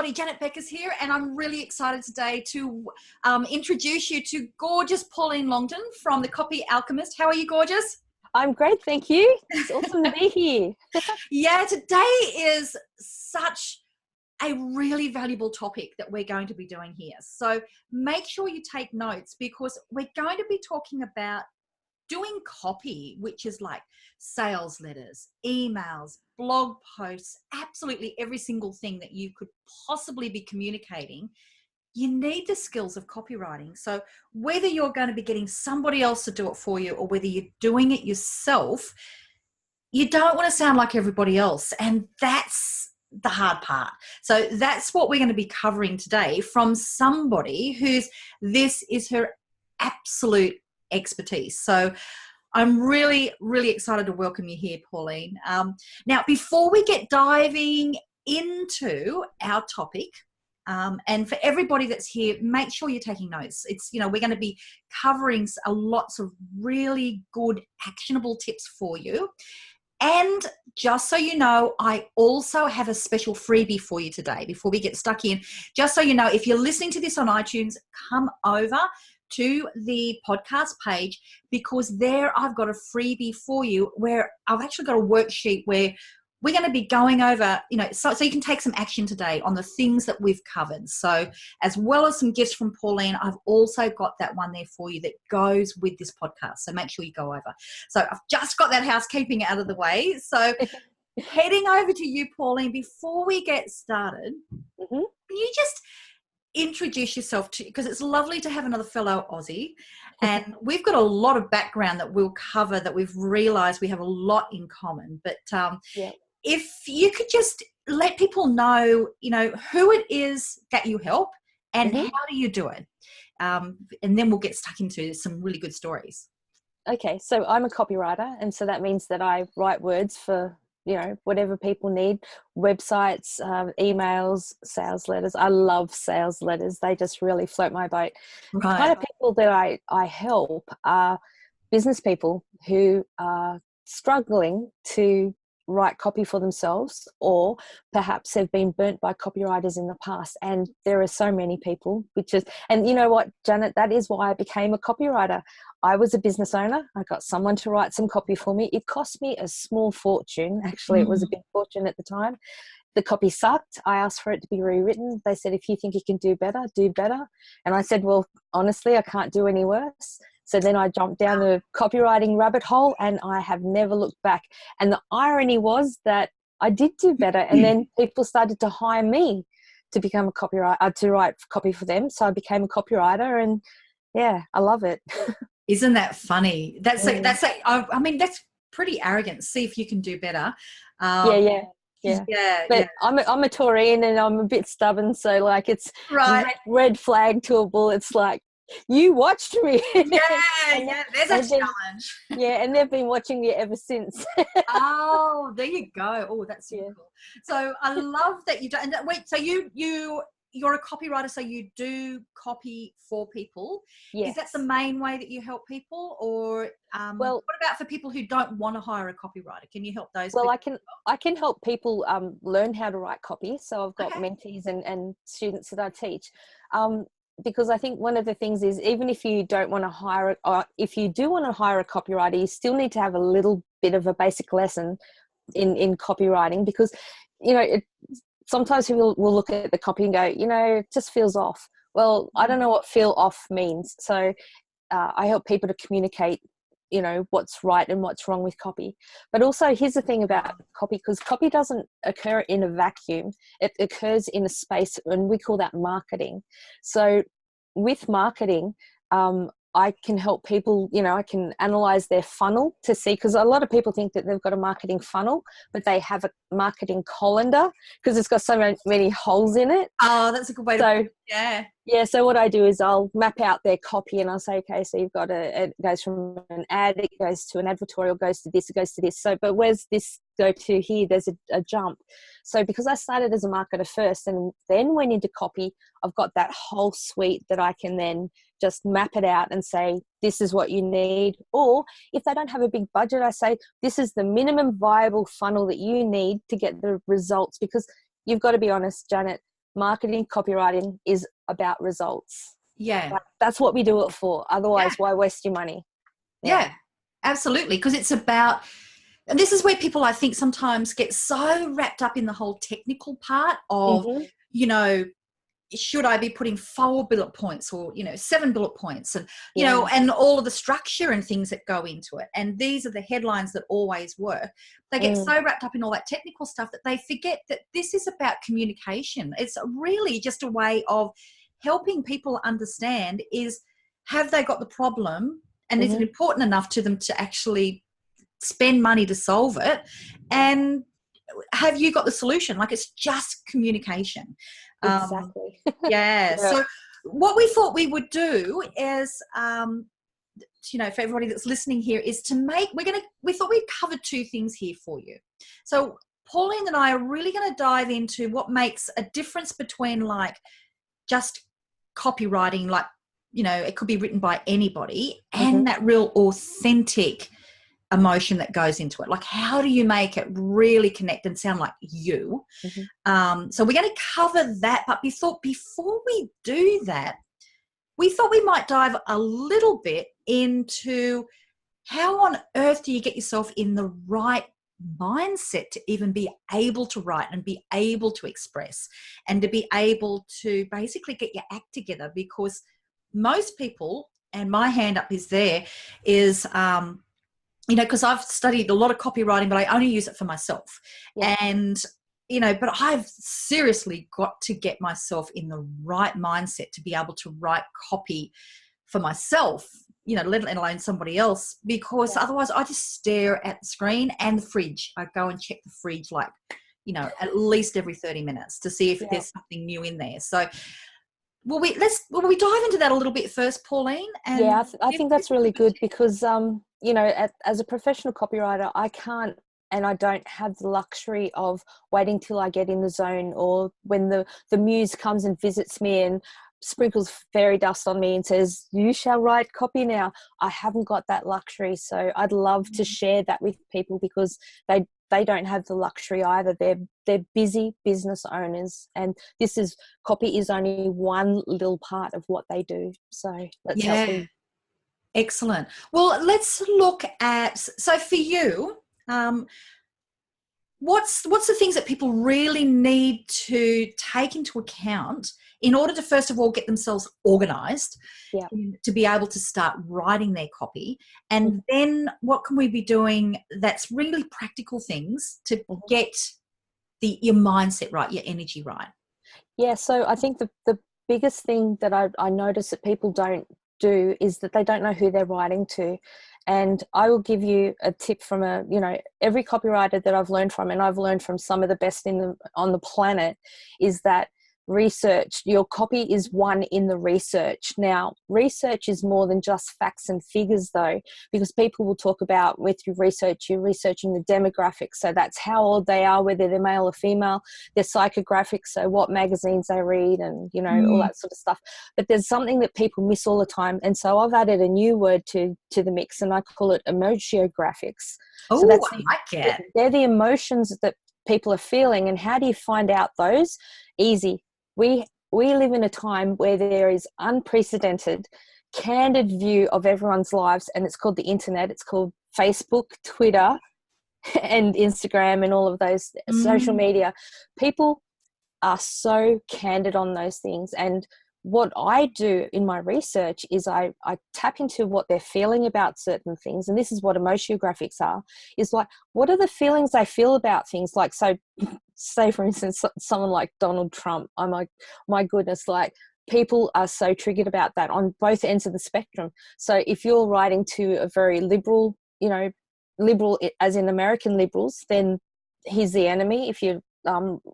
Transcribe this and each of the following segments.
everybody, Janet Beckers here, and I'm really excited today to introduce you to gorgeous Pauline Longdon from The Copy Alchemist. How are you, gorgeous? I'm great, thank you. It's awesome to be here. Yeah, today is such a really valuable topic that we're going to be doing here. So make sure you take notes because we're going to be talking about doing copy, which is like sales letters, emails, blog posts, absolutely every single thing that you could possibly be communicating. You need the skills of copywriting. So whether you're going to be getting somebody else to do it for you or whether you're doing it yourself, you don't want to sound like everybody else. And that's the hard part. So that's what we're going to be covering today from somebody this is her absolute expertise. So I'm really, really excited to welcome you here, Pauline. Now, before we get diving into our topic, and for everybody that's here, make sure you're taking notes. We're going to be covering lots of really good, actionable tips for you. And just so you know, I also have a special freebie for you today before we get stuck in. Just so you know, if you're listening to this on iTunes, come over to the podcast page because there I've got a freebie for you where I've actually got a worksheet where we're going to be going over, so you can take some action today on the things that we've covered. So as well as some gifts from Pauline, I've also got that one there for you that goes with this podcast. So make sure you go over. So I've just got that housekeeping out of the way. So heading over to you, Pauline, before we get started, can you just introduce yourself because it's lovely to have another fellow Aussie and we've got a lot of background that we'll cover that we've realized we have a lot in common, but if you could just let people know who it is that you help and how do you do it, and then we'll get stuck into some really good stories. Okay, so I'm a copywriter, and so that means that I write words for whatever people need: websites, emails, sales letters. I love sales letters. They just really float my boat. Right. The kind of people that I help are business people who are struggling to write copy for themselves, or perhaps have been burnt by copywriters in the past. And there are so many people, and you know what, Janet, that is why I became a copywriter. I was a business owner. I got someone to write some copy for me. It cost me a small fortune. Actually, it was a big fortune at the time. The copy sucked. I asked for it to be rewritten. They said, if you think you can do better, do better. And I said, well, honestly, I can't do any worse. So then I jumped down the copywriting rabbit hole and I have never looked back. And the irony was that I did do better. And then people started to hire me to become a copywriter, to write copy for them. So I became a copywriter and yeah, I love it. Isn't that funny? That's pretty arrogant. See if you can do better. Yeah. But I'm a Taurian and I'm a bit stubborn. So like it's right. red flag to a bull. It's like, you watched me. There's a challenge. Yeah, and they've been watching me ever since. Oh, there you go. Oh, that's super cool. So I love that you do. And wait, so you're a copywriter, so you do copy for people. Yes. Is that the main way that you help people, or what about for people who don't want to hire a copywriter? Can you help those? Well, I can help people learn how to write copy. So I've got mentees and students that I teach. Because I think one of the things is, even if you don't want to hire, or if you do want to hire a copywriter, you still need to have a little bit of a basic lesson in copywriting, because sometimes people will look at the copy and go, it just feels off. Well, I don't know what feel off means. So I help people to communicate what's right and what's wrong with copy. But also, here's the thing about copy, because copy doesn't occur in a vacuum. It occurs in a space, and we call that marketing. So with marketing, I can help people, I can analyze their funnel to see, because a lot of people think that they've got a marketing funnel, but they have a marketing colander because it's got so many holes in it. Oh, that's a good way to put it. Yeah. Yeah, so what I do is I'll map out their copy and I'll say, okay, so you've got it goes from an ad, it goes to an advertorial, goes to this, it goes to this. So, but where's this go to here? There's a jump. So because I started as a marketer first and then went into copy, I've got that whole suite that I can then just map it out and say, this is what you need. Or if they don't have a big budget, I say, this is the minimum viable funnel that you need to get the results. Because you've got to be honest, Janet, marketing, copywriting is about results. Yeah. That's what we do it for. Otherwise, why waste your money? Yeah, absolutely. Because it's about, and this is where people, I think, sometimes get so wrapped up in the whole technical part of, you know, should I be putting 4 bullet points or, you know, 7 bullet points and, you know, and all of the structure and things that go into it. And these are the headlines that always work. They get so wrapped up in all that technical stuff that they forget that this is about communication. It's really just a way of helping people understand is, have they got the problem and is it important enough to them to actually spend money to solve it? And have you got the solution? Like, it's just communication. Exactly. Yeah. So what we thought we would do is, you know, for everybody that's listening here, is to make, we thought we'd cover 2 things here for you. So Pauline and I are really going to dive into what makes a difference between like just copywriting, like, you know, it could be written by anybody, and that real authentic emotion that goes into it. Like, how do you make it really connect and sound like you? So we're going to cover that, but before we do that, we thought we might dive a little bit into how on earth do you get yourself in the right mindset to even be able to write and be able to express and to be able to basically get your act together. Because most people, and my hand up is there, is you know, because I've studied a lot of copywriting, but I only use it for myself. And, you know, but I've seriously got to get myself in the right mindset to be able to write copy for myself, you know, let alone somebody else, because otherwise I just stare at the screen and the fridge. I go and check the fridge, like, you know, at least every 30 minutes to see if there's something new in there. So will we dive into that a little bit first, Pauline? And I think that's really good because, you know, as a professional copywriter, I can't and I don't have the luxury of waiting till I get in the zone, or when the muse comes and visits me and sprinkles fairy dust on me and says, you shall write copy now. I haven't got that luxury. So I'd love to share that with people, because they don't have the luxury either. They're busy business owners, and copy is only one little part of what they do. So let's help them. Excellent. Well, let's look at, so for you, what's the things that people really need to take into account in order to, first of all, get themselves organized, to be able to start writing their copy? And then what can we be doing that's really practical things to get your mindset right, your energy right? Yeah, so I think the biggest thing that I notice that people don't do is that they don't know who they're writing to. And I will give you a tip from every copywriter that I've learned from, and I've learned from some of the best on the planet, is that research, your copy is one in the research. Now, research is more than just facts and figures though, because people will talk about, with your research, you're researching the demographics. So that's how old they are, whether they're male or female, their psychographics, so what magazines they read, and, you know, all that sort of stuff. But there's something that people miss all the time. And so I've added a new word to the mix, and I call it emojiographics. Oh, so I like it. They're the emotions that people are feeling. And how do you find out those? Easy. We live in a time where there is unprecedented, candid view of everyone's lives, and it's called the internet. It's called Facebook, Twitter, and Instagram, and all of those social media. People are so candid on those things. And what I do in my research is I tap into what they're feeling about certain things. And this is what emojiographics are, is like, what are the feelings they feel about things? Like, so say for instance, someone like Donald Trump, I'm like, my goodness, like, people are so triggered about that on both ends of the spectrum. So if you're writing to a very liberal, liberal as in American liberals, then he's the enemy. If you're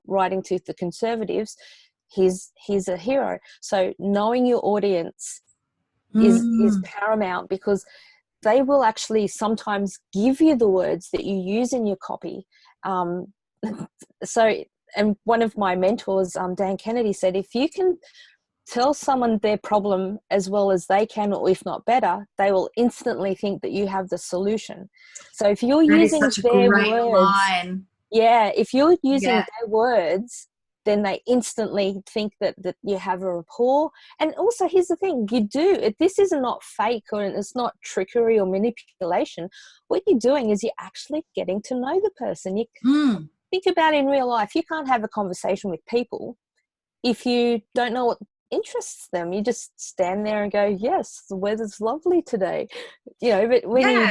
writing to the conservatives, he's a hero. So knowing your audience is paramount, because they will actually sometimes give you the words that you use in your copy. And one of my mentors, Dan Kennedy, said, if you can tell someone their problem as well as they can, or if not better, they will instantly think that you have the solution. So if you're using their words, if you're using their words, then they instantly think that you have a rapport. And also, here's the thing, this is not fake, or it's not trickery or manipulation. What you're doing is you're actually getting to know the person. You think about in real life, you can't have a conversation with people if you don't know what interests them. You just stand there and go, yes, the weather's lovely today. But when you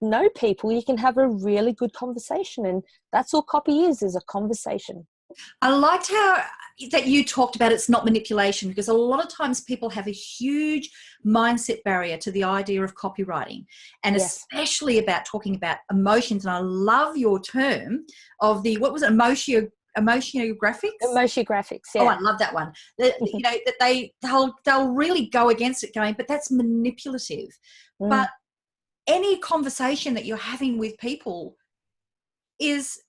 know people, you can have a really good conversation, and that's all copy is a conversation. I liked how that you talked about it's not manipulation, because a lot of times people have a huge mindset barrier to the idea of copywriting, and especially about talking about emotions. And I love your term of the, what was it, emotiographics? Emotiographics, yeah. Oh, I love that one. That they'll really go against it, going, but that's manipulative. But any conversation that you're having with people is,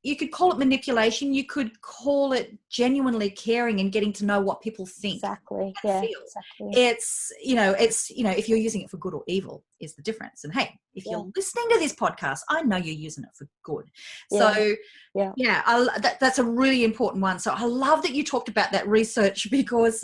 you could call it manipulation, you could call it genuinely caring and getting to know what people think. Exactly. Yeah, exactly. It's if you're using it for good or evil is the difference. And hey, if you're listening to this podcast, I know you're using it for good. So that's a really important one. So I love that you talked about that research, because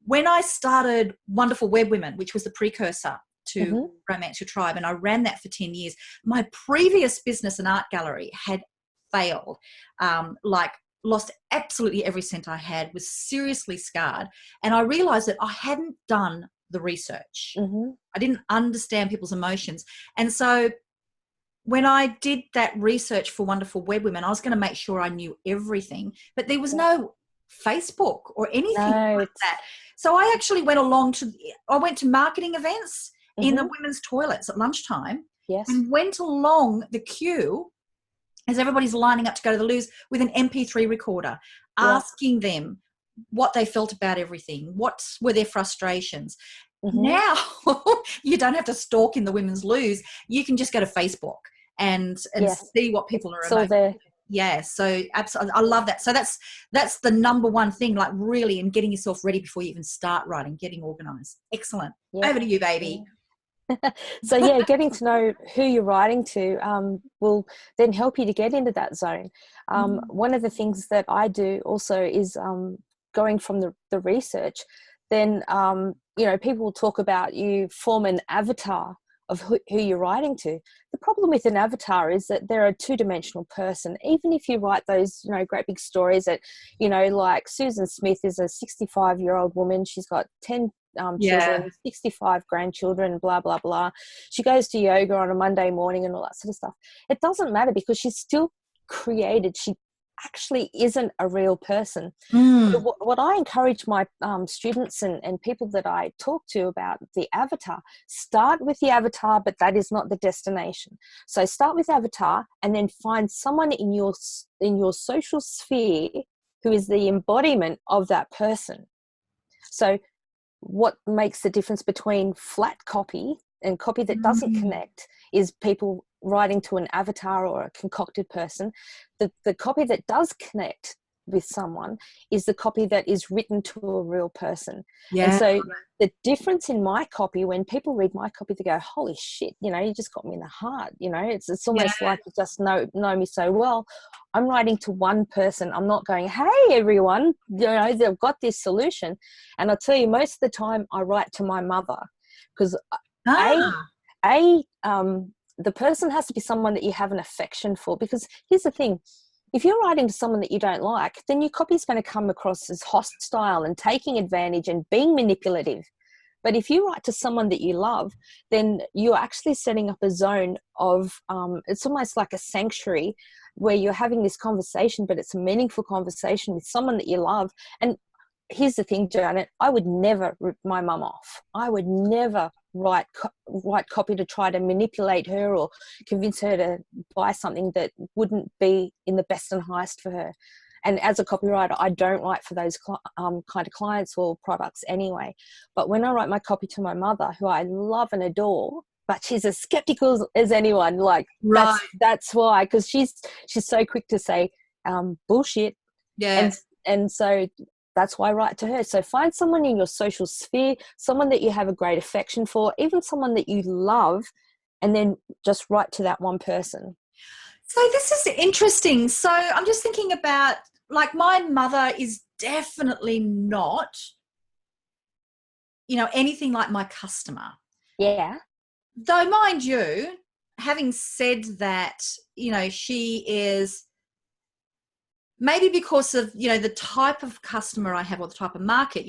when I started Wonderful Web Women, which was the precursor to Romance Your Tribe, and I ran that for 10 years, my previous business, an art gallery, had failed, lost absolutely every cent I had, was seriously scarred. And I realized that I hadn't done the research. I didn't understand people's emotions. And so when I did that research for Wonderful Web Women, I was going to make sure I knew everything, but there was no Facebook or anything like that. So I actually went to marketing events in the women's toilets at lunchtime, and went along the queue as everybody's lining up to go to the loos with an MP3 recorder, asking them what they felt about everything, what were their frustrations. Now you don't have to stalk in the women's loos. You can just go to Facebook and see what people are about. There. Yeah, so absolutely, I love that. So that's the number one thing, like really, and getting yourself ready before you even start writing, getting organized. Excellent. Over to you, baby. So getting to know who you're writing to will then help you to get into that zone. One of the things that I do also is going from the research, then people will talk about, you form an avatar of who you're writing to. The problem with an avatar is that they're a two-dimensional person. Even if you write those great big stories that like Susan Smith is a 65-year-old woman, she's got 10 children, 65 grandchildren, blah blah blah, she goes to yoga on a Monday morning and all that sort of stuff. It doesn't matter, because she's still created. She actually isn't a real person. What I encourage my students and people that I talk to about the avatar, start with the avatar, but that is not the destination. So start with avatar, and then find someone in your social sphere who is the embodiment of that person. So what makes the difference between flat copy and copy that doesn't connect is people writing to an avatar or a concocted person. The copy that does connect with someone is the copy that is written to a real person. And so the difference in my copy, when people read my copy, they go, holy shit, you just got me in the heart. It's almost like you just know me so well. I'm writing to one person. I'm not going, hey everyone, they've got this solution. And I'll tell you, most of the time I write to my mother, because the person has to be someone that you have an affection for. Because here's the thing, if you're writing to someone that you don't like, then your copy is going to come across as hostile and taking advantage and being manipulative. But if you write to someone that you love, then you're actually setting up a zone of, it's almost like a sanctuary where you're having this conversation, but it's a meaningful conversation with someone that you love. And here's the thing, Janet, I would never rip my mum off. I would never write copy to try to manipulate her or convince her to buy something that wouldn't be in the best and highest for her. And as a copywriter, I don't write for those kind of clients or products anyway. But when I write my copy to my mother, who I love and adore, but she's as skeptical as anyone, that's why, because she's so quick to say bullshit. And so that's why I write to her. So find someone in your social sphere, someone that you have a great affection for, even someone that you love, and then just write to that one person. So this is interesting. So I'm just thinking about, like my mother is definitely not, anything like my customer. Yeah. Though, mind you, having said that, she is, maybe because of, the type of customer I have or the type of market,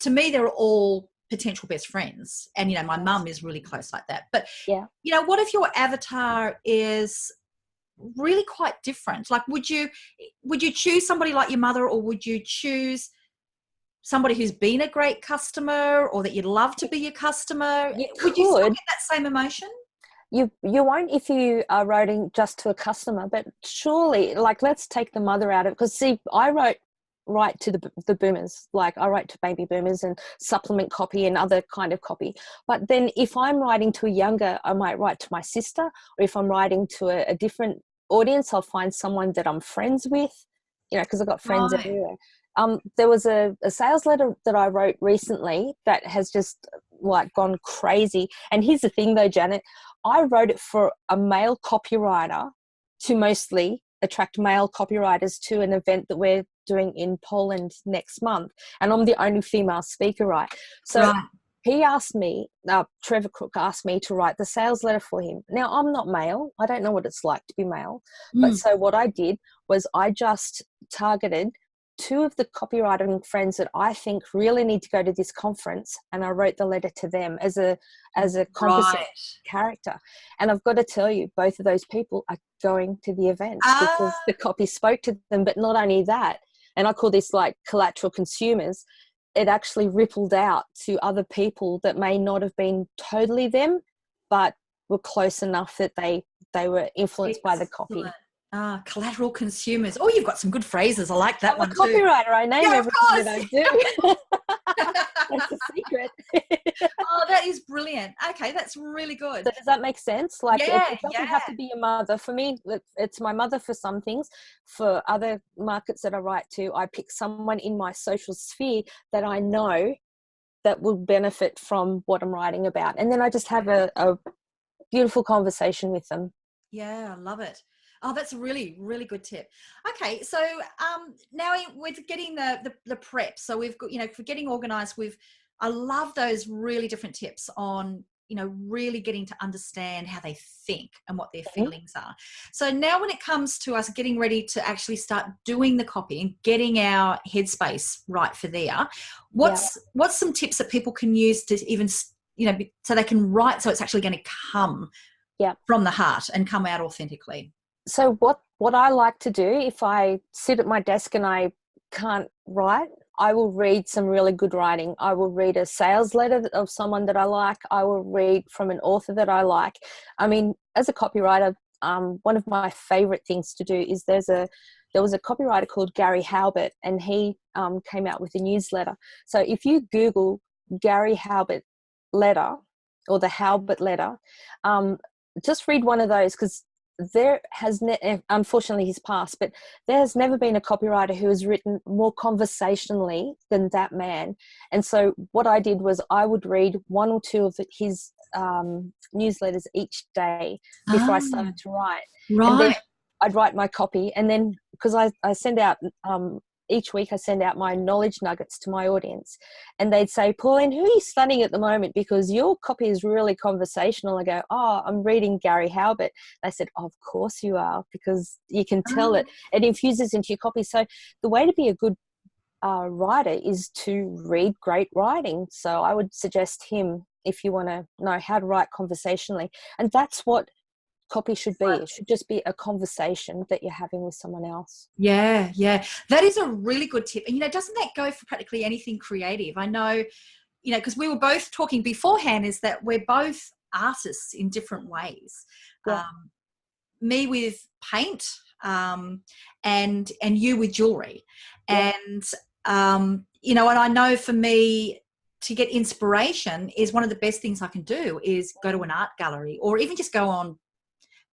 to me, they're all potential best friends. And, my mum is really close like that. But, Yeah. what if your avatar is really quite different? Like, would you choose somebody like your mother, or would you choose somebody who's been a great customer, or that you'd love to be your customer? Would you still get that same emotion? You won't if you are writing just to a customer, but surely, like, let's take the mother out of it. Because see, I write to the boomers, like I write to baby boomers and supplement copy and other kind of copy. But then if I'm writing to a younger, I might write to my sister, or if I'm writing to a different audience, I'll find someone that I'm friends with, because I've got friends everywhere. There was a sales letter that I wrote recently that has just like gone crazy. And here's the thing though, Janet, I wrote it for a male copywriter to mostly attract male copywriters to an event that we're doing in Poland next month. And I'm the only female speaker, right? So he asked me, Trevor Crook asked me to write the sales letter for him. Now, I'm not male. I don't know what it's like to be male. But so what I did was I just targeted 2 of the copywriting friends that I think really need to go to this conference, and I wrote the letter to them as a composite character. And I've got to tell you, both of those people are going to the event because the copy spoke to them. But not only that, and I call this like collateral consumers, it actually rippled out to other people that may not have been totally them, but were close enough that they were influenced by the copy. Collateral consumers. Oh, you've got some good phrases. I like that one too. I'm a copywriter. I name everything that I do. That's a secret. Oh, that is brilliant. Okay, that's really good. So does that make sense? Like, it doesn't have to be a mother. For me, it's my mother for some things. For other markets that I write to, I pick someone in my social sphere that I know that will benefit from what I'm writing about. And then I just have a beautiful conversation with them. Yeah, I love it. Oh, that's a really, really good tip. Okay, so now with getting the prep, so we've got, for getting organized, I love those really different tips on, really getting to understand how they think and what their feelings are. So now when it comes to us getting ready to actually start doing the copy and getting our headspace right for there, what's some tips that people can use to even, so they can write so it's actually going to come from the heart and come out authentically? So what I like to do, if I sit at my desk and I can't write, I will read some really good writing. I will read a sales letter of someone that I like. I will read from an author that I like. I mean, as a copywriter, one of my favorite things to do is there was a copywriter called Gary Halbert, and he came out with a newsletter. So if you Google Gary Halbert letter or the Halbert letter, just read one of those, because there has unfortunately he's passed, but there has never been a copywriter who has written more conversationally than that man. And so what I did was I would read 1 or 2 of his newsletters each day before I started to write. And then I'd write my copy, and then because I send out each week I send out my knowledge nuggets to my audience, and they'd say, Pauline, who are you studying at the moment? Because your copy is really conversational. I go, I'm reading Gary Halbert. They said, of course you are, because you can tell it infuses into your copy. So the way to be a good writer is to read great writing. So I would suggest him if you want to know how to write conversationally. And that's what copy should be. It should just be a conversation that you're having with someone else. Yeah. That is a really good tip. And, doesn't that go for practically anything creative? I know, because we were both talking beforehand, is that we're both artists in different ways. Yeah. Me with paint, and you with jewelry. Yeah. And, and I know for me, to get inspiration is one of the best things I can do is go to an art gallery, or even just go on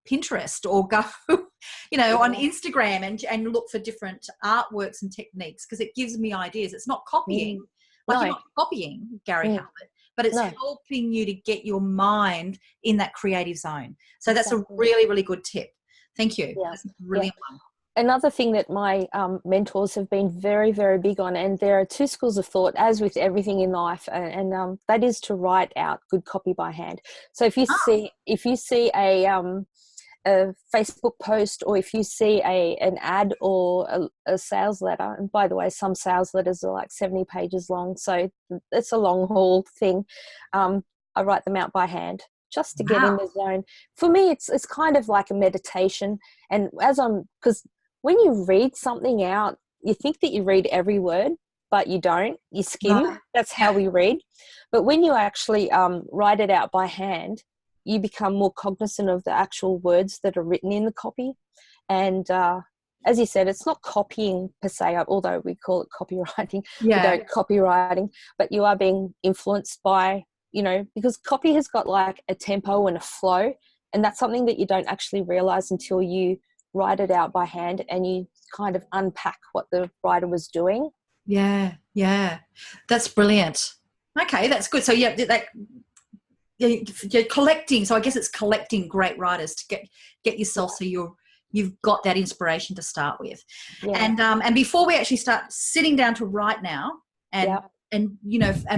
Pinterest, or go on Instagram and look for different artworks and techniques, because it gives me ideas. It's not copying, you're not copying Gary Halbert, but it's helping you to get your mind in that creative zone. So that's a really, really good tip. Thank you. That's a brilliant one. another thing that my mentors have been very, very big on, and there are two schools of thought, as with everything in life, and that is to write out good copy by hand. So if you see a Facebook post, or if you see an ad or a sales letter, and by the way, some sales letters are like 70 pages long, so it's a long haul thing. I write them out by hand just to get in the zone. For me, it's kind of like a meditation. And because when you read something out, you think that you read every word, but you don't. You skim. No. That's how we read. But when you actually write it out by hand, you become more cognizant of the actual words that are written in the copy. And as you said, it's not copying per se, although we call it copywriting. We don't copywriting, but you are being influenced by, because copy has got like a tempo and a flow, and that's something that you don't actually realize until you write it out by hand and you kind of unpack what the writer was doing. Yeah, that's brilliant. Okay, that's good. So you're collecting. So I guess it's collecting great writers to get yourself so you've got that inspiration to start with. Yeah. And before we actually start sitting down to write now, and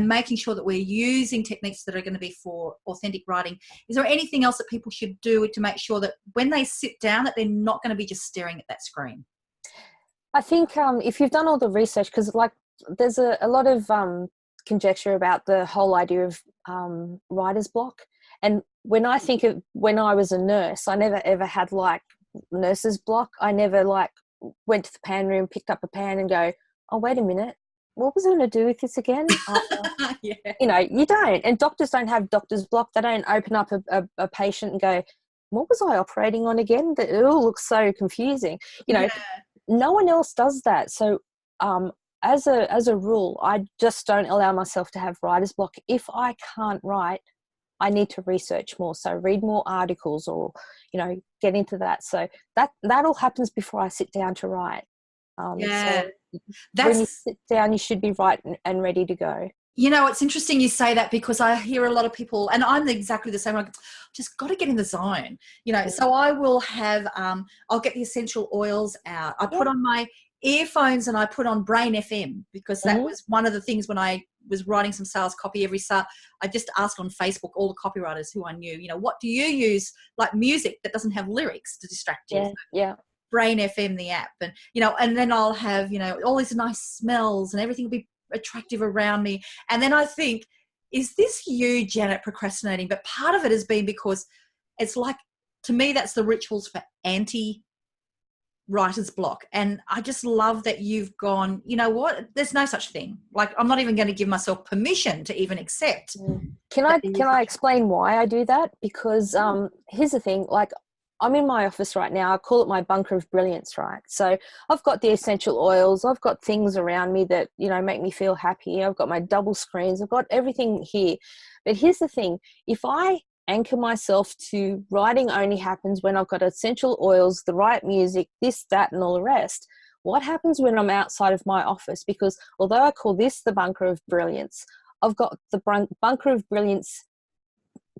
making sure that we're using techniques that are going to be for authentic writing, is there anything else that people should do to make sure that when they sit down that they're not going to be just staring at that screen? I think if you've done all the research, because like there's a lot of conjecture about the whole idea of writer's block. And when I think of when I was a nurse, I never ever had like nurse's block. I never like went to the pan room, picked up a pan and go, oh, wait a minute, what was I going to do with this again? You don't. And doctors don't have doctor's block. They don't open up a patient and go, what was I operating on again? It all looks so confusing. No one else does that. So as a rule, I just don't allow myself to have writer's block. If I can't write, I need to research more. So read more articles or, get into that. So that all happens before I sit down to write. So when you sit down, you should be right and ready to go. It's interesting you say that, because I hear a lot of people, and I'm exactly the same, like, just got to get in the zone, so I will have, I'll get the essential oils out. I put on my earphones and I put on Brain FM, because that was one of the things when I was writing some sales copy I just asked on Facebook all the copywriters who I knew, what do you use, like music that doesn't have lyrics to distract you? Brain FM, the app, and and then I'll have all these nice smells and everything will be attractive around me. And then I think, is this you, Janet, procrastinating? But part of it has been because it's like, to me, that's the rituals for anti-writer's block. And I just love that you've gone, you know what, there's no such thing. Like, I'm not even going to give myself permission to even accept. Can I explain why I do that? Because here's the thing, like, I'm in my office right now. I call it my bunker of brilliance, right? So I've got the essential oils. I've got things around me that, make me feel happy. I've got my double screens. I've got everything here. But here's the thing. If I anchor myself to writing only happens when I've got essential oils, the right music, this, that, and all the rest, what happens when I'm outside of my office? Because although I call this the bunker of brilliance, I've got the bunker of brilliance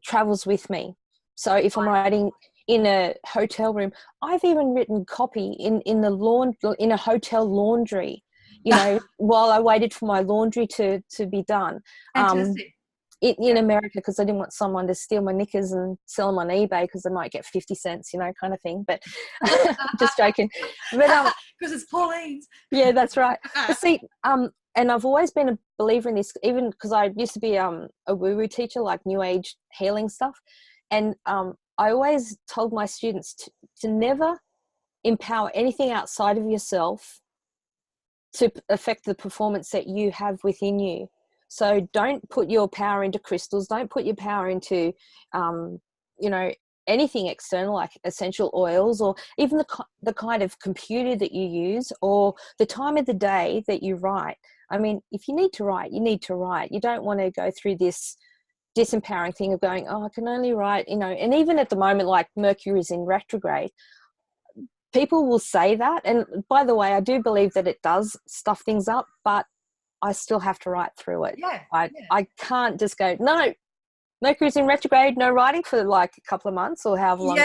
travels with me. So if I'm writing in a hotel room, I've even written copy in a hotel laundry, while I waited for my laundry to be done. Fantastic. In America, because I didn't want someone to steal my knickers and sell them on eBay because they might get 50 cents, kind of thing. But just joking. But because it's Pauline's. Yeah, that's right. But see, and I've always been a believer in this, even because I used to be a woo-woo teacher, like New Age healing stuff, and I always told my students to never empower anything outside of yourself to affect the performance that you have within you. So don't put your power into crystals. Don't put your power into, anything external like essential oils, or even the kind of computer that you use, or the time of the day that you write. I mean, if you need to write, you need to write. You don't want to go through this disempowering thing of going, oh, I can only write, and even at the moment, like Mercury is in retrograde, people will say that. And by the way, I do believe that it does stuff things up, but I still have to write through it. I can't just go, no, Mercury's in retrograde, no writing for like a couple of months or however long.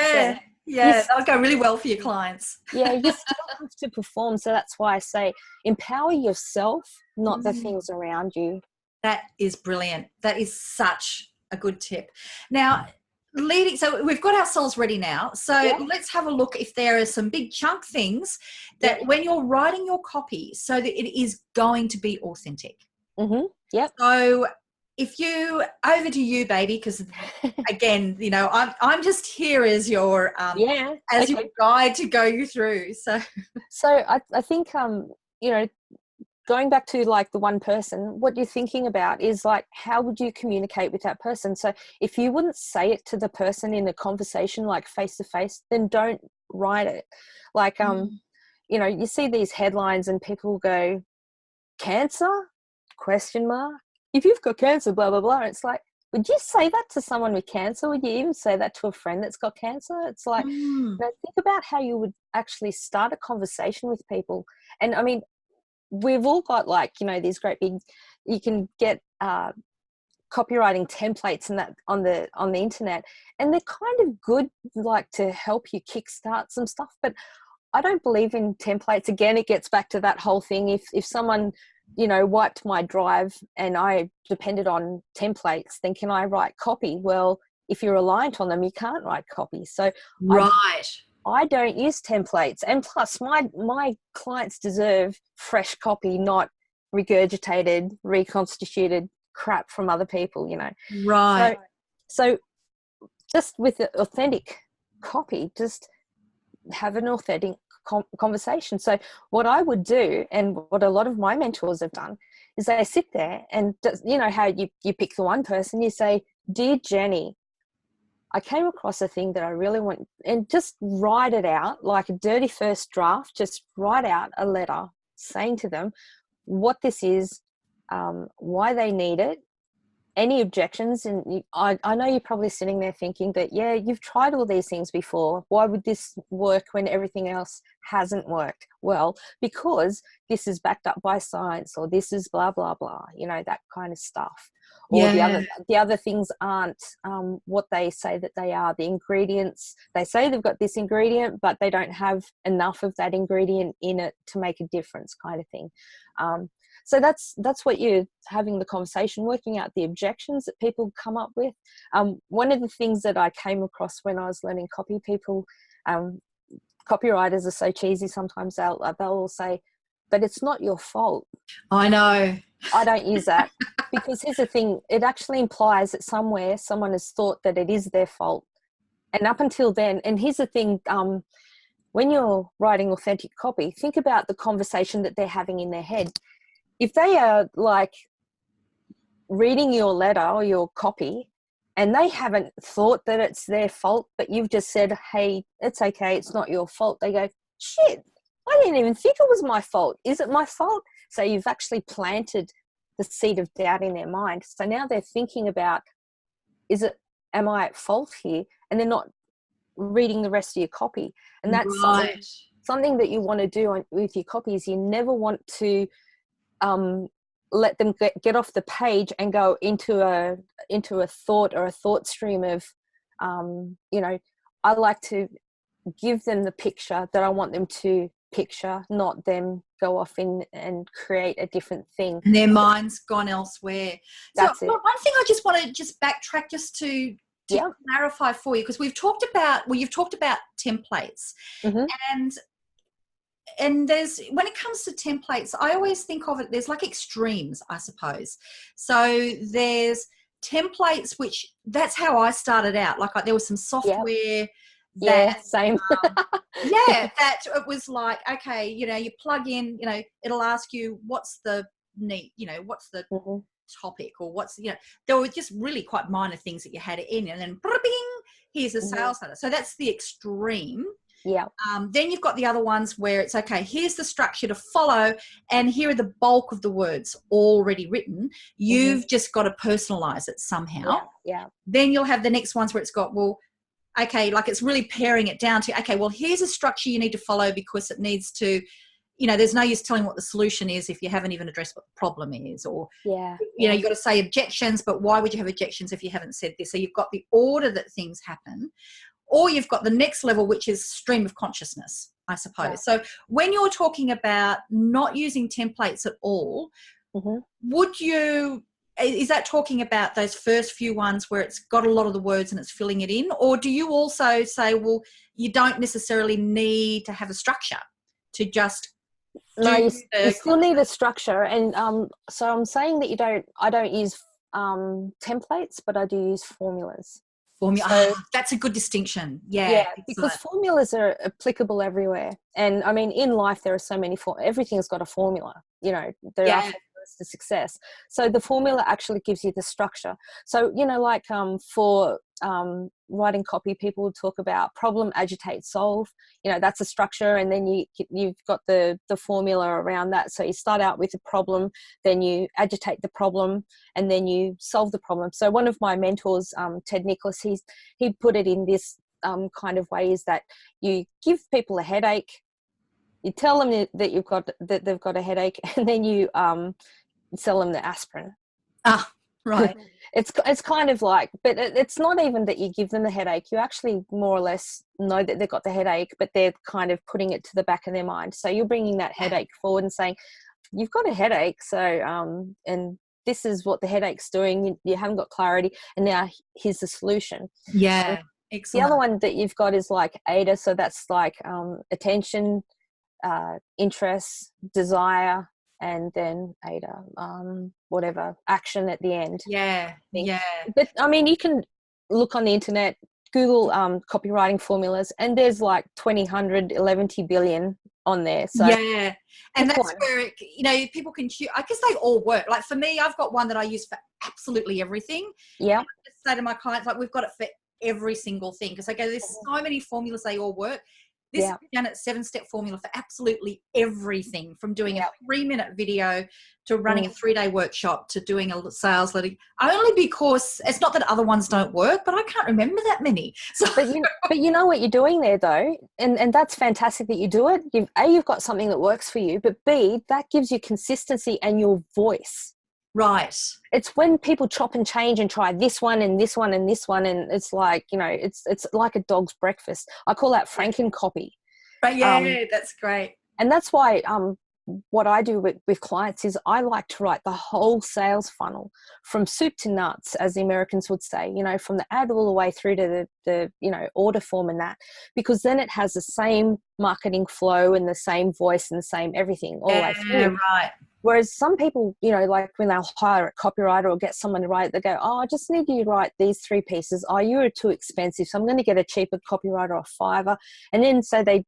Yeah, that'll go really well for your clients. Yeah, you still have to perform. So that's why I say empower yourself, not the Mm. things around you. That is brilliant. That is such a good tip. Now, so we've got ourselves ready now. So let's have a look if there are some big chunk things that when you're writing your copy so that it is going to be authentic. Mm-hmm. Yep. So over to you, baby, because again, you know, I'm just here as your your guide to go you through. So I think you know, going back to like the one person, what you're thinking about is like, how would you communicate with that person? So if you wouldn't say it to the person in a conversation, like face to face, then don't write it. Like, you know, you see these headlines and people go, cancer? Question mark. If you've got cancer, blah, blah, blah. It's like, would you say that to someone with cancer? Would you even say that to a friend that's got cancer? It's like, you know, think about how you would actually start a conversation with people. And I mean, we've all got like, you know, these great big, you can get copywriting templates and that on the internet, and they're kind of good, like to help you kickstart some stuff. But I don't believe in templates. Again, it gets back to that whole thing. If someone, you know, wiped my drive and I depended on templates, then can I write copy? Well, if you're reliant on them, you can't write copy. So I don't use templates. And plus, my clients deserve fresh copy, not regurgitated, reconstituted crap from other people, you know. Right. So just with the authentic copy, just have an authentic conversation. So what I would do, and what a lot of my mentors have done, is they sit there and, you know, how you pick the one person, you say, dear Jenny, I came across a thing that I really want, and just write it out like a dirty first draft. Just write out a letter saying to them what this is, why they need it, any objections. And I know you're probably sitting there thinking that, yeah, you've tried all these things before. Why would this work when everything else hasn't worked? Well, because this is backed up by science, or this is blah, blah, blah, you know, that kind of stuff. Or the other things aren't what they say that they are. The ingredients, they say they've got this ingredient, but they don't have enough of that ingredient in it to make a difference, kind of thing. So that's what you're having the conversation, working out the objections that people come up with. One of the things that I came across when I was learning copy, people, copywriters are so cheesy sometimes, they'll all say, but it's not your fault. I know. I don't use that, because here's the thing, it actually implies that somewhere someone has thought that it is their fault. And up until then, and here's the thing, when you're writing authentic copy, think about the conversation that they're having in their head. If they are like reading your letter or your copy and they haven't thought that it's their fault, but you've just said, hey, it's okay, it's not your fault, they go, shit, I didn't even think it was my fault. Is it my fault? So you've actually planted the seed of doubt in their mind. So now they're thinking about, am I at fault here? And they're not reading the rest of your copy. And that's something that you want to do with your copy, is you never want to let them get off the page and go into a thought or a thought stream of, you know, I like to give them the picture that I want them to picture, not them go off in and create a different thing. And their mind's gone elsewhere. That's so it. One thing I just want to backtrack just to clarify for you, because you've talked about templates. Mm-hmm. And there's, when it comes to templates, I always think of it, there's like extremes, I suppose. So there's templates, which that's how I started out. Like there was some software that same. that it was like, okay, you know, you plug in, you know, it'll ask you what's the need, you know, what's the topic, or what's, you know, there were just really quite minor things that you had in, and then bing, here's a sales letter. So that's the extreme. Yeah. Then you've got the other ones where it's, okay, here's the structure to follow, and here are the bulk of the words already written. You've just got to personalize it somehow. Yeah. Then you'll have the next ones where it's got, well, okay, like it's really paring it down to, okay, well, here's a structure you need to follow because it needs to, you know, there's no use telling what the solution is if you haven't even addressed what the problem is. Or, you know, you've got to say objections, but why would you have objections if you haven't said this? So you've got the order that things happen. or you've got the next level, which is stream of consciousness, I suppose. Yeah. So when you're talking about not using templates at all, is that talking about those first few ones where it's got a lot of the words and it's filling it in? Or do you also say, well, you don't necessarily need to have a structure to just No, you still need a structure. And so I'm saying that I don't use templates, but I do use formulas. So, that's a good distinction. Yeah, because formulas are applicable everywhere. And I mean, in life, there are so many, everything's got a formula, there are formulas to success. So the formula actually gives you the structure. So, like for writing copy, people will talk about problem, agitate, solve. That's a structure, and then you've got the formula around that. So you start out with a problem, then you agitate the problem, and then you solve the problem. So one of my mentors, Ted Nicholas, he put it in this kind of way, is that you give people a headache, you tell them that they've got a headache, and then you sell them the aspirin. Right. It's kind of like, but it's not even that you give them the headache. You actually more or less know that they've got the headache, but they're kind of putting it to the back of their mind. So you're bringing that headache forward and saying, you've got a headache. So, and this is what the headache's doing. You haven't got clarity. And now here's the solution. Yeah. Excellent. The other one that you've got is like AIDA. So that's like attention, interest, desire, and then AIDA, whatever, action at the end. Yeah. But I mean, you can look on the internet, Google copywriting formulas, and there's like 1,200, 11 billion on there. So and that's where people can choose. I guess they all work. Like for me, I've got one that I use for absolutely everything. Yeah. I just say to my clients, like, we've got it for every single thing, because I go, there's so many formulas, they all work. This is Janet's 7-step formula for absolutely everything, from doing a 3-minute video to running a 3-day workshop to doing a sales letter. Only because it's not that other ones don't work, but I can't remember that many. So, but you know what you're doing there though, and that's fantastic that you do it. You've got something that works for you, but B, that gives you consistency and your voice. Right. It's when people chop and change and try this one and this one and this one, and it's like, it's like a dog's breakfast. I call that Franken copy. But that's great. And that's why what I do with clients is I like to write the whole sales funnel from soup to nuts, as the Americans would say, from the ad all the way through to the order form and that, because then it has the same marketing flow and the same voice and the same everything all the way through. Right. Whereas some people, like when they'll hire a copywriter or get someone to write, they go, I just need you to write these 3 pieces. You're too expensive, so I'm going to get a cheaper copywriter off Fiverr. And then so they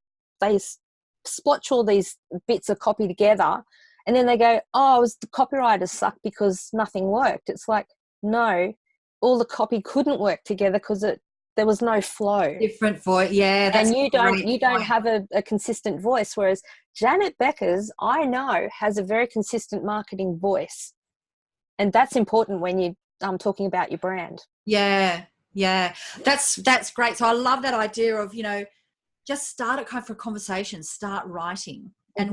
splotch all these bits of copy together, and then they go, the copywriters suck because nothing worked. It's like, no, all the copy couldn't work together because there was no flow. Different voice. Yeah. That's and you don't have a consistent voice. Whereas Janet Beckers, I know, has a very consistent marketing voice. And that's important when you're talking about your brand. Yeah. That's great. So I love that idea of, just start it kind of for conversation, start writing. And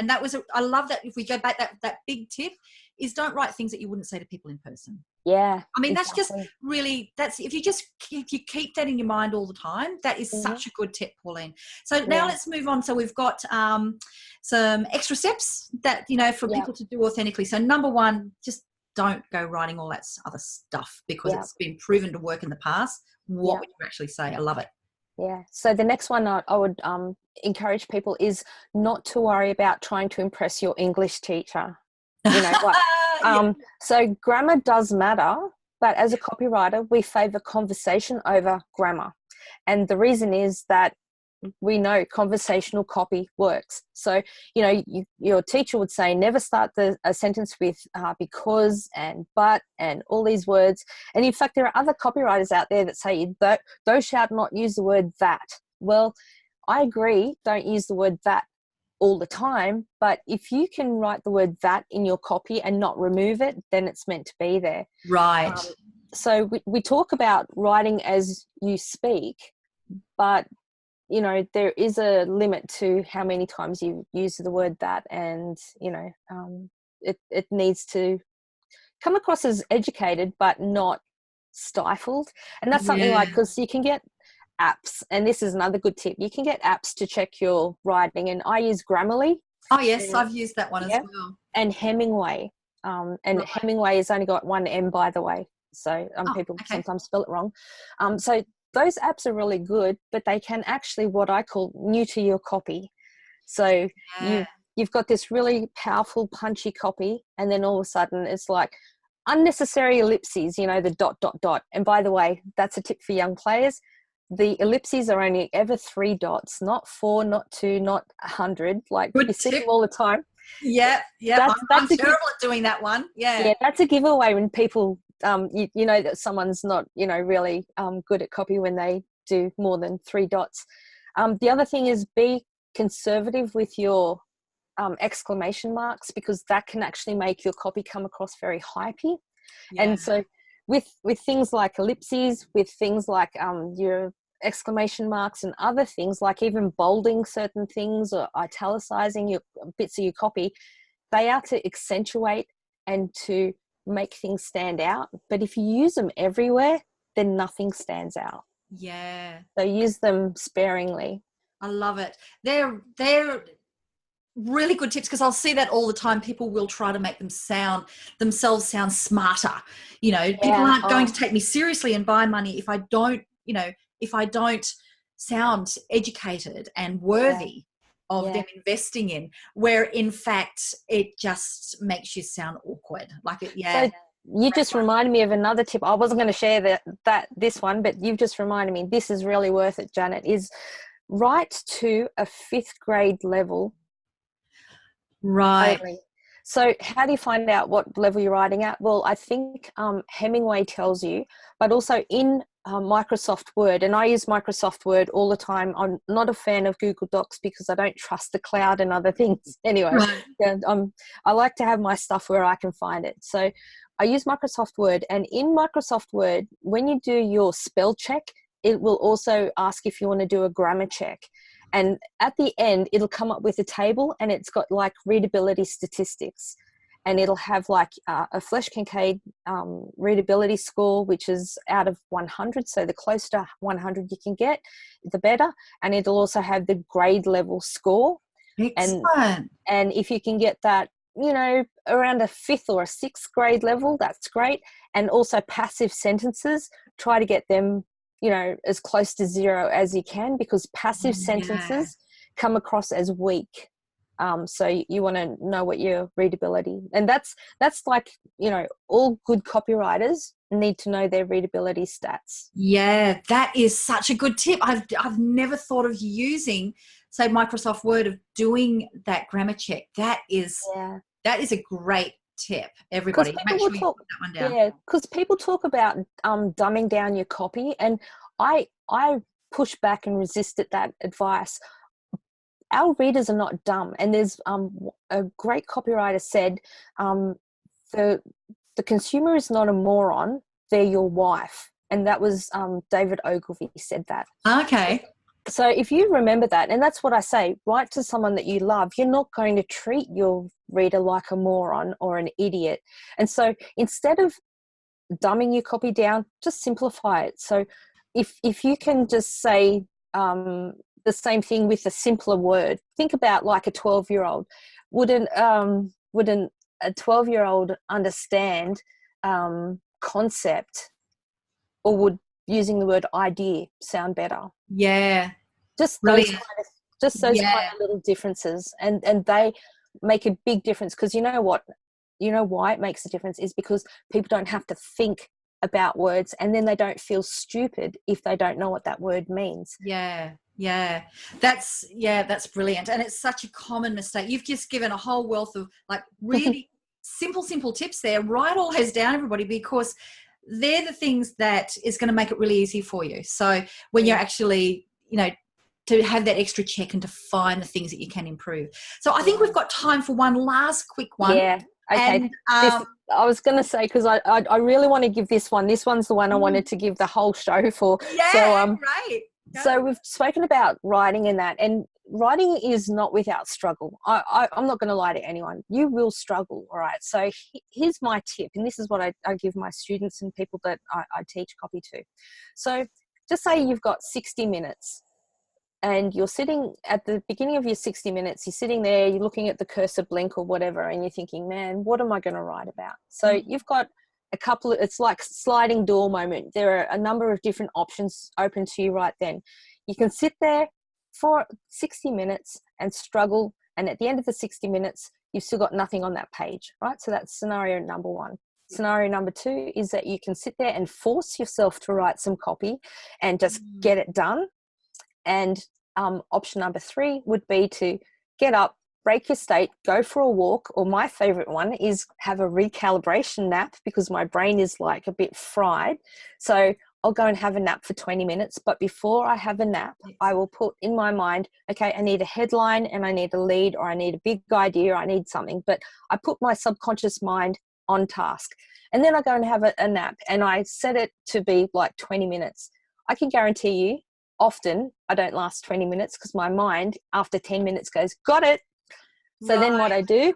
that was, I love that. If we go back, that big tip is don't write things that you wouldn't say to people in person. Yeah. I mean, that's just really, if you keep that in your mind all the time, that is such a good tip, Pauline. So now let's move on. So we've got some extra steps that, for people to do authentically. So number 1, just don't go writing all that other stuff, because it's been proven to work in the past. What would you actually say? I love it. Yeah. So the next one I would encourage people is not to worry about trying to impress your English teacher. So grammar does matter, but as a copywriter, we favor conversation over grammar. And the reason is that we know conversational copy works. So, your teacher would say, never start a sentence with because and but and all these words. And in fact, there are other copywriters out there that say, thou shalt not use the word that. Well, I agree, don't use the word that all the time. But if you can write the word that in your copy and not remove it, then it's meant to be there. Right. So we talk about writing as you speak, but there is a limit to how many times you use the word that, and it needs to come across as educated but not stifled. And that's something like, because you can get apps, and this is another good tip. You can get apps to check your writing, and I use Grammarly. Oh yes, And, I've used that one as well. and Hemingway. And Right. Hemingway has only got one M, by the way. So people okay. sometimes spell it wrong. So those apps are really good, but they can actually, what I call, neuter your copy. So Yeah. you've got this really powerful, punchy copy, and then all of a sudden it's like unnecessary ellipses, you know, the dot, dot, dot. And by the way, that's a tip for young players. The ellipses are only ever 3 dots, not 4, not 2, not 100. Like, Good you see tip. them all the time. Yeah. I'm terrible at doing that one. Yeah, that's a giveaway when people, you know that someone's not, you know, really good at copy when they do more than 3 dots. The other thing is, be conservative with your exclamation marks, because that can actually make your copy come across very hypey. Yeah. And so with things like ellipses, with things like your exclamation marks and other things, like even bolding certain things or italicizing your bits of your copy, they are to accentuate and to make things stand out. But if you use them everywhere, then nothing stands out. Yeah. So use them sparingly. I love it. They're really good tips, because I'll see that all the time. People will try to make themselves sound smarter. You know, people aren't going to take me seriously and buy money if I don't, you know, if I don't sound educated and worthy of them investing in, where in fact it just makes you sound awkward. Like it, So you just reminded me of another tip. I wasn't going to share this one, but you've just reminded me. This is really worth it, Janet. Is write to a 5th grade level. Right. Only. So how do you find out what level you're writing at? Well, I think Hemingway tells you, but also in Microsoft Word, and I use Microsoft Word all the time. I'm not a fan of Google Docs because I don't trust the cloud and other things. Anyway, I like to have my stuff where I can find it. So I use Microsoft Word, and in Microsoft Word, when you do your spell check, it will also ask if you want to do a grammar check. And at the end, it'll come up with a table, and it's got like readability statistics. And it'll have like a Flesch Kincaid readability score, which is out of 100. So the closer to 100 you can get, the better. And it'll also have the grade level score. Excellent. And if you can get that, you know, around a 5th or a 6th grade level, that's great. And also passive sentences, try to get them, you know, as close to 0 as you can, because passive sentences come across as weak. So you want to know what your readability, and that's like, you know, all good copywriters need to know their readability stats. Yeah, that is such a good tip. I've never thought of using, say, Microsoft Word, of doing that grammar check. That is a great tip. Everybody, make sure you put that one down. Yeah, because people talk about dumbing down your copy, and I push back and resisted that advice. Our readers are not dumb, and there's a great copywriter said, the consumer is not a moron, they're your wife. And that was David Ogilvy said that. Okay. So if you remember that, and that's what I say, write to someone that you love. You're not going to treat your reader like a moron or an idiot. And so instead of dumbing your copy down, just simplify it. So if you can just say the same thing with a simpler word, think about like a 12-year-old. Wouldn't a 12-year-old understand concept, or would using the word idea sound better? Yeah. Just those kind of little differences, and they make a big difference. Because you know what, you know why it makes a difference is because people don't have to think about words, and then they don't feel stupid if they don't know what that word means. Yeah, that's brilliant. And it's such a common mistake. You've just given a whole wealth of like really simple tips there. Write all those down, everybody, because they're the things that is going to make it really easy for you. So when you're actually, you know, to have that extra check and to find the things that you can improve. So I think we've got time for one last quick one. Yeah. Okay. And, I was going to say, because I really want to give this one. This one's the one I wanted to give the whole show for. Yeah, so, right. So we've spoken about writing and that, and writing is not without struggle. I'm not going to lie to anyone. You will struggle, all right? So here's my tip, and this is what I give my students and people that I teach copy to. So just say you've got 60 minutes and you're sitting at the beginning of your 60 minutes, you're sitting there, you're looking at the cursor blink or whatever, and you're thinking, man, what am I going to write about? So you've got a couple of, it's like sliding door moment. There are a number of different options open to you right then. You can sit there for 60 minutes and struggle, and at the end of the 60 minutes, you've still got nothing on that page, right? So that's scenario number one. Scenario number two is that you can sit there and force yourself to write some copy and just get it done. And option number three would be to get up, break your state, go for a walk, or my favorite one is have a recalibration nap because my brain is like a bit fried. So I'll go and have a nap for 20 minutes. But before I have a nap, I will put in my mind, okay, I need a headline and I need a lead, or I need a big idea, or I need something. But I put my subconscious mind on task. And then I go and have a nap, and I set it to be like 20 minutes. I can guarantee you, often I don't last 20 minutes because my mind after 10 minutes goes, got it. So then what I do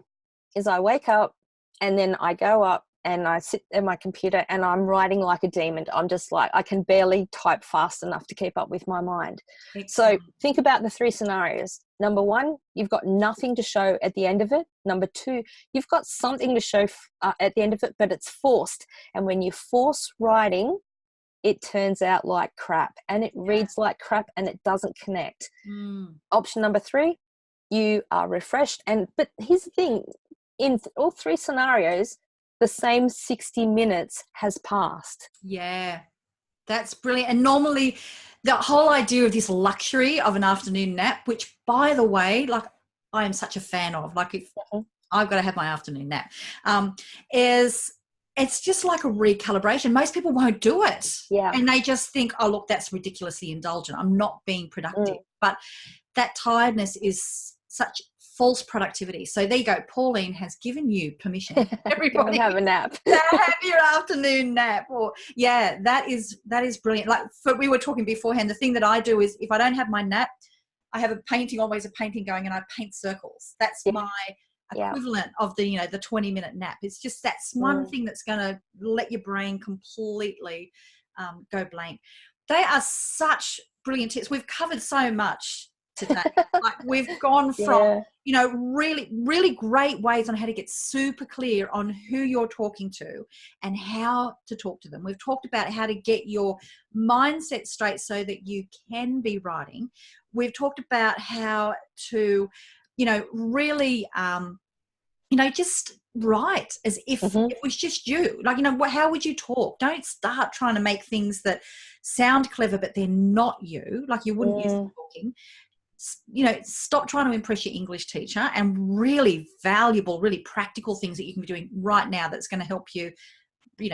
is I wake up, and then I go up and I sit at my computer and I'm writing like a demon. I'm just like, I can barely type fast enough to keep up with my mind. Excellent. So think about the three scenarios. Number one, you've got nothing to show at the end of it. Number two, you've got something to show at the end of it, but it's forced. And when you force writing, it turns out like crap, and it reads like crap, and it doesn't connect. Option number three, you are refreshed. But here's the thing, in all three scenarios, the same 60 minutes has passed. Yeah, that's brilliant. And normally the whole idea of this luxury of an afternoon nap, which by the way, like I am such a fan of, like if I've got to have my afternoon nap, is it's just like a recalibration. Most people won't do it. Yeah. And they just think, oh, look, that's ridiculously indulgent. I'm not being productive. But that tiredness is such false productivity. So there you go. Pauline has given you permission, everybody, go and have a nap. to have your afternoon nap. Or that is brilliant. Like we were talking beforehand, the thing that I do is if I don't have my nap, I have always a painting going, and I paint circles. That's my equivalent of the 20-minute nap. It's just that's one thing that's going to let your brain completely go blank. They are such brilliant tips. We've covered so much today. Like we've gone from really, really great ways on how to get super clear on who you're talking to and how to talk to them. We've talked about how to get your mindset straight so that you can be writing. We've talked about how to really just write as if it was just you. Like, how would you talk? Don't start trying to make things that sound clever but they're not you, like you wouldn't use it talking. Stop trying to impress your English teacher, and really valuable, really practical things that you can be doing right now that's going to help you, be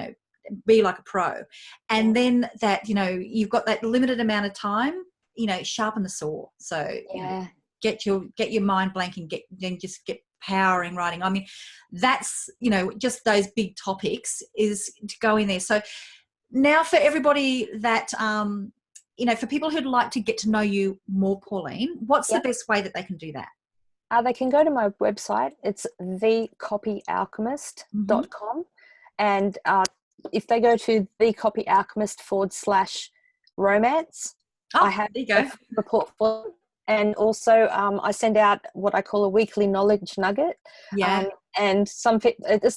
like a pro. And then that, you've got that limited amount of time, sharpen the saw. So, get your mind blank and just get power in writing. I mean, that's, just those big topics is to go in there. So now for everybody that, for people who'd like to get to know you more, Pauline, what's the best way that they can do that? They can go to my website. It's thecopyalchemist.com. And if they go to thecopyalchemist/romance, I have a report for them. And also I send out what I call a weekly knowledge nugget. And it's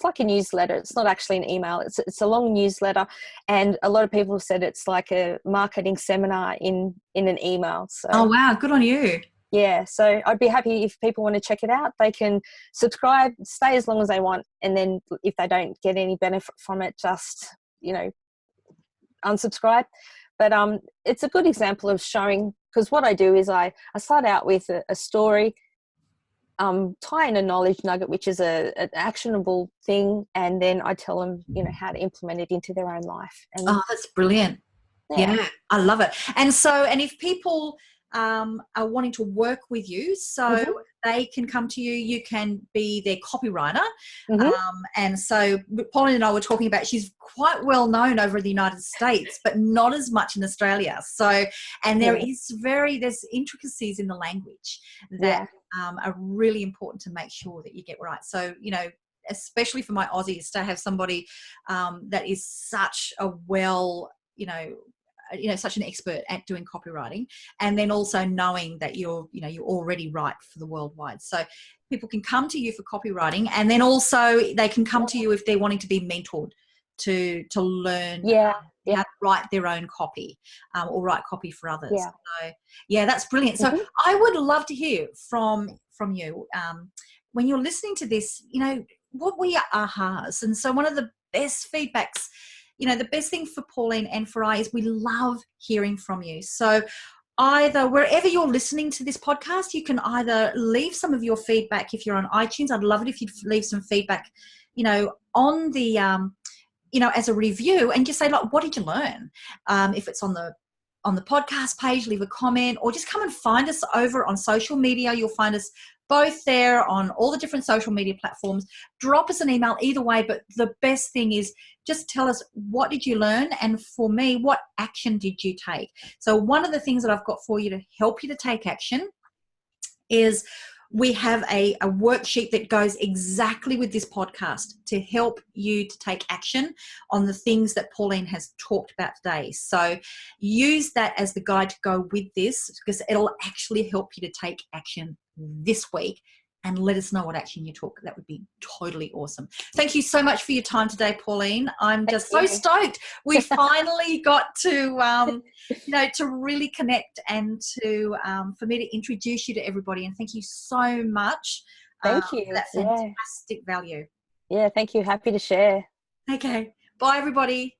like a newsletter. It's not actually an email. It's a long newsletter. And a lot of people have said it's like a marketing seminar in an email. So, oh, wow. Good on you. Yeah. So I'd be happy if people want to check it out. They can subscribe, stay as long as they want. And then if they don't get any benefit from it, just, unsubscribe. But it's a good example of showing, because what I do is I start out with a story, tie in a knowledge nugget, which is an actionable thing, and then I tell them, how to implement it into their own life. And that's brilliant. Yeah, I love it. And if people are wanting to work with you, so they can come to you, you can be their copywriter. And so Pauline and I were talking about, she's quite well known over in the United States, but not as much in Australia. So, and there's intricacies in the language that are really important to make sure that you get right. So, especially for my Aussies, to have somebody that is such a such an expert at doing copywriting, and then also knowing that you're already right for the worldwide. So people can come to you for copywriting, and then also they can come to you if they're wanting to be mentored to learn how to write their own copy, or write copy for others. So that's brilliant. So I would love to hear from you when you're listening to this, what were your ahas? And so one of the best feedbacks, the best thing for Pauline and for I is we love hearing from you. So either wherever you're listening to this podcast, you can either leave some of your feedback. If you're on iTunes, I'd love it if you'd leave some feedback, on the, as a review, and just say, like, what did you learn? If it's on the podcast page, leave a comment, or just come and find us over on social media. You'll find us both there on all the different social media platforms. Drop us an email either way, but the best thing is just tell us, what did you learn? And for me, what action did you take? So one of the things that I've got for you to help you to take action is we have a worksheet that goes exactly with this podcast to help you to take action on the things that Pauline has talked about today. So use that as the guide to go with this, because it'll actually help you to take action this week, and let us know what action you took. That would be totally awesome. Thank you so much for your time today, Pauline. I'm just so stoked we finally got to, to really connect, and to for me to introduce you to everybody. And thank you so much. Thank you. For that fantastic value. Yeah, thank you. Happy to share. Okay. Bye, everybody.